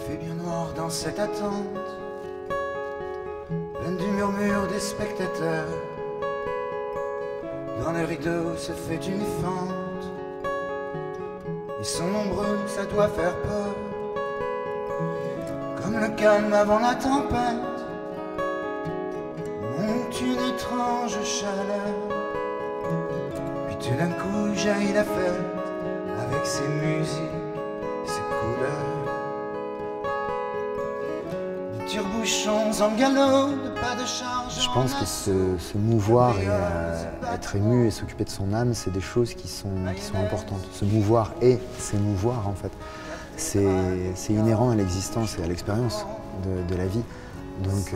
fait bien noir dans cette attente, pleine du murmure des spectateurs. Dans les rideaux se fait une fente, ils sont nombreux, ça doit faire peur. Comme le calme avant la tempête, monte une étrange chaleur. Puis tout d'un coup jaillit la fête, avec ses musiques, ses couleurs. De tire-bouchons en galop, de pas de charge. Je pense que se mouvoir et être ému et s'occuper de son âme, c'est des choses qui sont importantes. Se mouvoir et s'émouvoir, en fait, c'est inhérent à l'existence et à l'expérience de la vie. Donc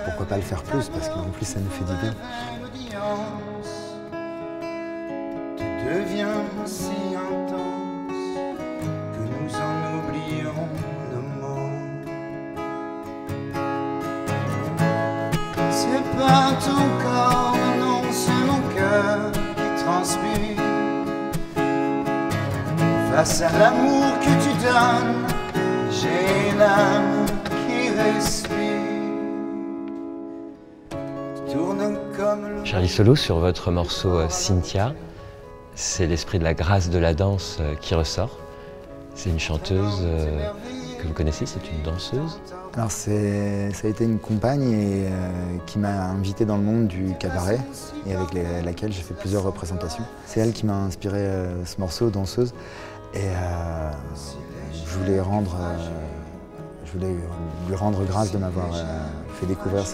pourquoi pas le faire plus, parce qu'en plus ça nous fait du bien. Tu deviens si intense que nous en oublions nos mots. C'est pas ton corps, non, c'est mon cœur qui transpire. Face à l'amour que tu donnes, j'ai l'âme qui respire. Tu tournes comme le... Charlie Solo, sur votre morceau Cynthia, c'est l'esprit de la grâce de la danse qui ressort. C'est une chanteuse que vous connaissez, c'est une danseuse. Alors ça a été une compagne qui m'a invité dans le monde du cabaret et avec laquelle j'ai fait plusieurs représentations. C'est elle qui m'a inspiré ce morceau, Danseuse. Et je voulais lui rendre grâce de m'avoir fait découvrir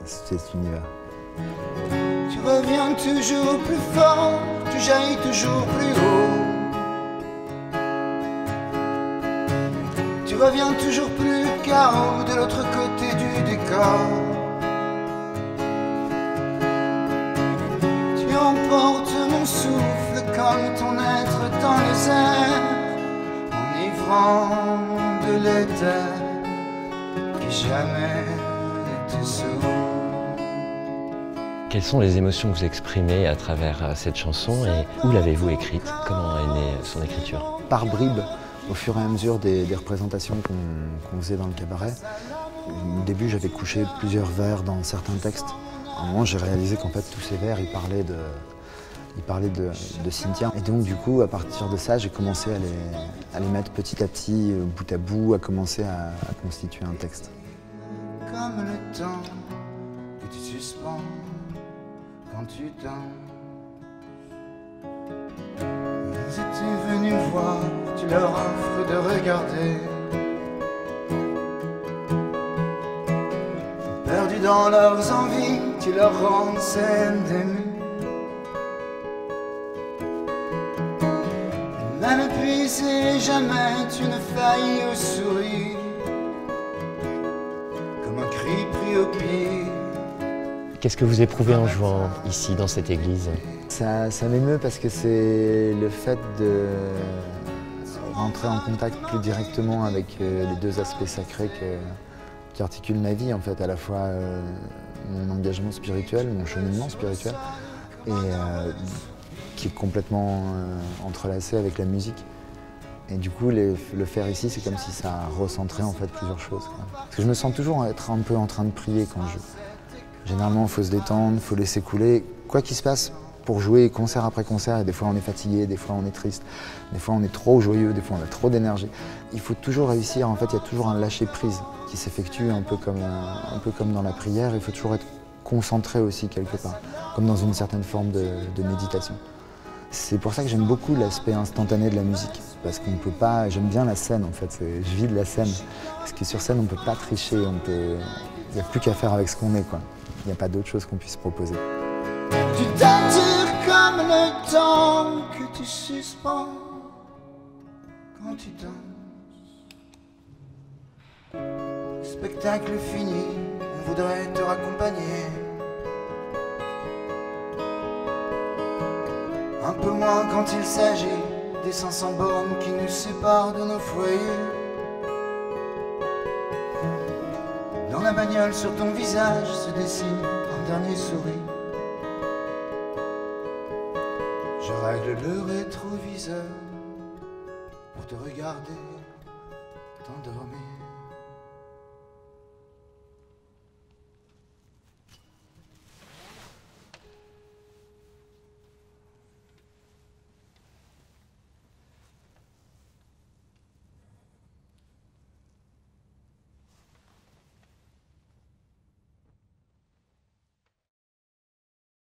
cet univers. Tu reviens toujours plus fort, tu jaillis toujours plus haut. Tu reviens toujours plus chaos de l'autre côté du décor. Tu emportes mon souffle comme ton être dans les airs, enivrant de l'éther qui jamais n'était sourd. Quelles sont les émotions que vous exprimez à travers cette chanson et où l'avez-vous écrite? Comment est née son écriture? Par bribes, au fur et à mesure des représentations qu'on faisait dans le cabaret. Au début, j'avais couché plusieurs vers dans certains textes. À un moment, j'ai réalisé qu'en fait, tous ces vers, ils parlaient de Cynthia. Et donc, du coup, à partir de ça, j'ai commencé à les mettre petit à petit, bout à bout, à commencer à constituer un texte. Comme le temps que tu suspends quand tu danses. Ils étaient venus voir, tu leur offres de regarder. Perdus dans leurs envies, tu leur rends scène d'aimer. Même épuisé, jamais tu ne faillis au sourire. Comme un cri pris au pire. Qu'est-ce que vous éprouvez en jouant ici, dans cette église? Ça m'émeut parce que c'est le fait de rentrer en contact plus directement avec les deux aspects sacrés qui articulent ma vie, en fait, à la fois mon engagement spirituel, mon cheminement spirituel, et qui est complètement entrelacé avec la musique. Et du coup, le faire ici, c'est comme si ça recentrait en fait plusieurs choses, quoi. Parce que je me sens toujours être un peu en train de prier quand je joue. Généralement, il faut se détendre, il faut laisser couler. Quoi qu'il se passe, pour jouer concert après concert, et des fois on est fatigué, des fois on est triste, des fois on est trop joyeux, des fois on a trop d'énergie. Il faut toujours réussir, en fait, il y a toujours un lâcher-prise qui s'effectue un peu comme dans la prière. Il faut toujours être concentré aussi quelque part, comme dans une certaine forme de méditation. C'est pour ça que j'aime beaucoup l'aspect instantané de la musique, parce qu'on peut pas, j'aime bien la scène en fait, je vis de la scène, parce que sur scène on peut pas tricher, il n'y a plus qu'à faire avec ce qu'on est, quoi. Il n'y a pas d'autre chose qu'on puisse proposer. Tu t'attires comme le temps que tu suspends quand tu danses. Spectacle fini, on voudrait te raccompagner. Un peu moins quand il s'agit des 500 bornes qui nous séparent de nos foyers. Dans la bagnole, sur ton visage se dessine un dernier sourire. Je règle le rétroviseur pour te regarder t'endormir.